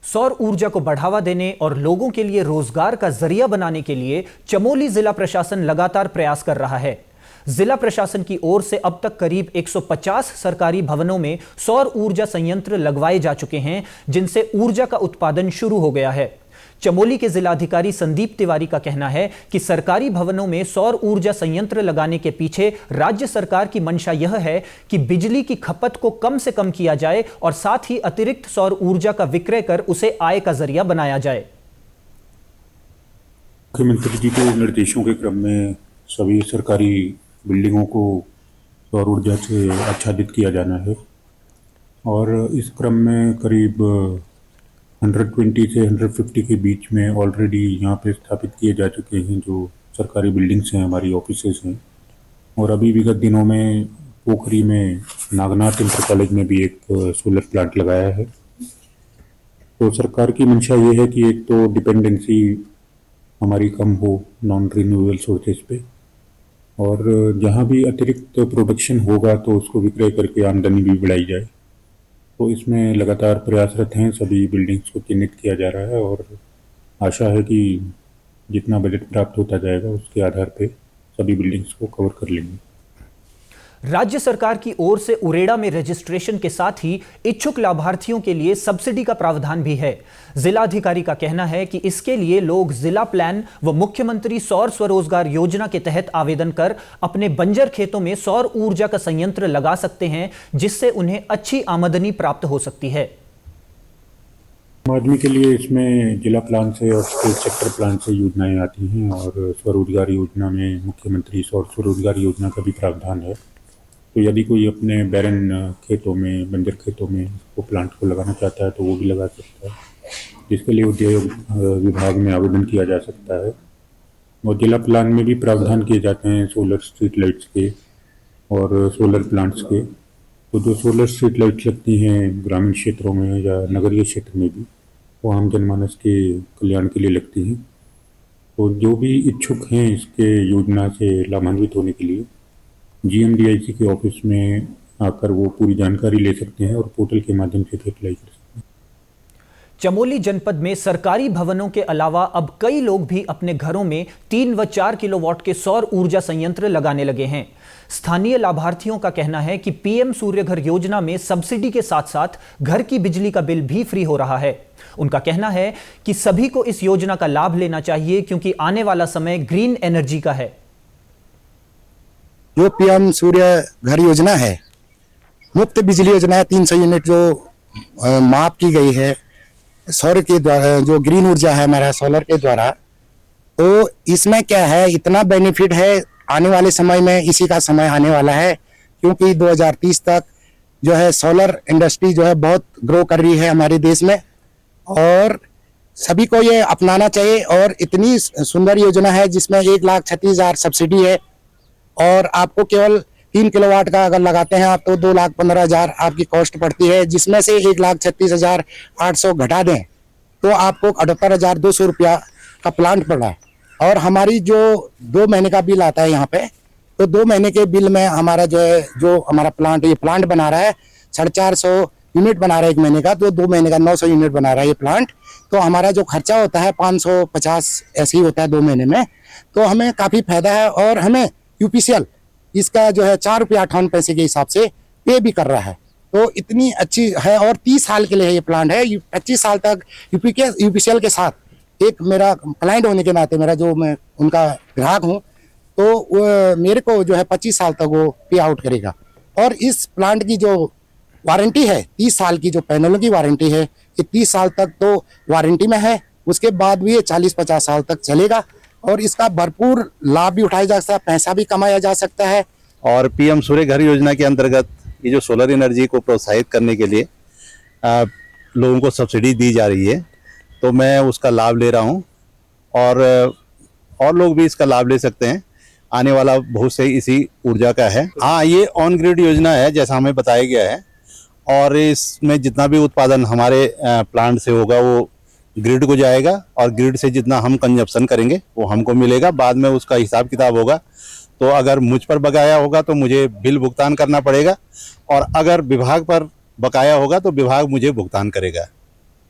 सौर ऊर्जा को बढ़ावा देने और लोगों के लिए रोजगार का जरिया बनाने के लिए चमोली जिला प्रशासन लगातार प्रयास कर रहा है। जिला प्रशासन की ओर से अब तक करीब 150 सरकारी भवनों में सौर ऊर्जा संयंत्र लगवाए जा चुके हैं, जिनसे ऊर्जा का उत्पादन शुरू हो गया है। चमोली के जिलाधिकारी संदीप तिवारी का कहना है कि सरकारी भवनों में सौर ऊर्जा संयंत्र लगाने के पीछे राज्य सरकार की मंशा यह है कि बिजली की खपत को कम से कम किया जाए और साथ ही अतिरिक्त सौर ऊर्जा का विक्रय कर उसे आय का जरिया बनाया जाए। मुख्यमंत्री जी के निर्देशों के क्रम में सभी सरकारी बिल्डिंगों को सौर ऊर्जा से आच्छादित किया जाना है और इस क्रम में करीब 120 से 150 के बीच में ऑलरेडी यहाँ पे स्थापित किए जा चुके हैं जो सरकारी बिल्डिंग्स हैं, हमारी ऑफिसेज हैं। और अभी विगत दिनों में पोखरी में नागनाथ इंटर कॉलेज में भी एक सोलर प्लांट लगाया है। तो सरकार की मंशा ये है कि एक तो डिपेंडेंसी हमारी कम हो नॉन रिन्यूएबल सोर्सेज पे, और जहाँ भी अतिरिक्त प्रोडक्शन होगा तो उसको विक्रय करके आमदनी भी बढ़ाई जाए। तो इसमें लगातार प्रयासरत हैं, सभी बिल्डिंग्स को चिन्हित किया जा रहा है और आशा है कि जितना बजट प्राप्त होता जाएगा उसके आधार पे सभी बिल्डिंग्स को कवर कर लेंगे। राज्य सरकार की ओर से उरेडा में रजिस्ट्रेशन के साथ ही इच्छुक लाभार्थियों के लिए सब्सिडी का प्रावधान भी है। जिलाधिकारी का कहना है कि इसके लिए लोग जिला प्लान व मुख्यमंत्री सौर स्वरोजगार योजना के तहत आवेदन कर अपने बंजर खेतों में सौर ऊर्जा का संयंत्र लगा सकते हैं, जिससे उन्हें अच्छी आमदनी प्राप्त हो सकती है। आदमी के लिए इसमें जिला प्लान से और स्टेट सेक्टर प्लान से योजनाएं आती हैं और स्वरोजगार योजना में मुख्यमंत्री सौर स्वरोजगार योजना का भी प्रावधान है। तो यदि कोई अपने बैरन खेतों में, बंजर खेतों में वो प्लांट को लगाना चाहता है तो वो भी लगा सकता है, जिसके लिए उद्योग विभाग में आवेदन किया जा सकता है। और जिला प्लान में भी प्रावधान किए जाते हैं सोलर स्ट्रीट लाइट्स के और सोलर प्लांट्स के। तो जो सोलर स्ट्रीट लाइट्स लगती हैं ग्रामीण क्षेत्रों में या नगरीय क्षेत्र में भी, वो आम जनमानस के कल्याण के लिए लगती हैं। तो जो भी इच्छुक हैं इसके योजना से लाभान्वित होने के लिए GMDIC के ऑफिस में आकर वो पूरी जानकारी ले सकते हैं और पोर्टल के माध्यम से अप्लाई कर सकते हैं। चमोली जनपद में सरकारी भवनों के अलावा अब कई लोग भी अपने घरों में 3 व 4 किलोवाट के सौर ऊर्जा संयंत्र लगाने लगे हैं। स्थानीय लाभार्थियों का कहना है कि PM सूर्यघर योजना में सब्सिडी के साथ साथ घर की बिजली का बिल भी फ्री हो रहा है। उनका कहना है कि सभी को इस योजना का लाभ लेना चाहिए, क्योंकि आने वाला समय ग्रीन एनर्जी का है। जो PM सूर्य घर योजना है, मुफ्त बिजली योजना है, 300 यूनिट जो माफ की गई है सौर के द्वारा, जो ग्रीन ऊर्जा है हमारा सोलर के द्वारा। तो इसमें क्या है, इतना बेनिफिट है, आने वाले समय में इसी का समय आने वाला है, क्योंकि 2030 तक जो है सोलर इंडस्ट्री जो है बहुत ग्रो कर रही है हमारे देश में और सभी को ये अपनाना चाहिए। और इतनी सुंदर योजना है जिसमें 1,36,000 सब्सिडी है और आपको केवल 3 किलोवाट का अगर लगाते हैं आप तो 2,15,000 आपकी कॉस्ट पड़ती है, जिसमें से 1,36,800 घटा दें तो आपको 78,200 रुपया का प्लांट पड़ रहा है। और हमारी जो 2 महीने का बिल आता है यहाँ पे, तो 2 महीने के बिल में हमारा जो है, जो हमारा प्लांट ये प्लांट बना रहा है 450 यूनिट बना रहा है 1 महीने का, तो 2 महीने का 900 यूनिट बना रहा है ये प्लांट। तो हमारा जो खर्चा होता है 550 ऐसे ही होता है 2 महीने में। तो हमें काफ़ी फायदा है और हमें UPCL इसका जो है 4 रुपया 58 पैसे के हिसाब से पे भी कर रहा है। तो इतनी अच्छी है और 30 साल के लिए ये प्लांट है। 25 साल तक UPCL के साथ एक मेरा क्लाइंट होने के नाते, मेरा जो मैं उनका ग्राहक हूँ, तो मेरे को जो है 25 साल तक वो पे आउट करेगा। और इस प्लांट की जो वारंटी है 30 साल की, जो पैनलों की वारंटी है ये 30 साल तक तो वारंटी में है, उसके बाद भी ये 40-50 साल तक चलेगा और इसका भरपूर लाभ भी उठाया जा सकता है, पैसा भी कमाया जा सकता है। और PM सूर्य घर योजना के अंतर्गत ये जो सोलर एनर्जी को प्रोत्साहित करने के लिए लोगों को सब्सिडी दी जा रही है, तो मैं उसका लाभ ले रहा हूँ और लोग भी इसका लाभ ले सकते हैं। आने वाला बहुत से इसी ऊर्जा का है। हाँ, ये ऑन ग्रिड योजना है जैसा हमें बताया गया है, और इसमें जितना भी उत्पादन हमारे प्लांट से होगा वो ग्रिड को जाएगा और ग्रिड से जितना हम कंजप्शन करेंगे वो हमको मिलेगा। बाद में उसका हिसाब किताब होगा, तो अगर मुझ पर बकाया होगा तो मुझे बिल भुगतान करना पड़ेगा और अगर विभाग पर बकाया होगा तो विभाग मुझे भुगतान करेगा।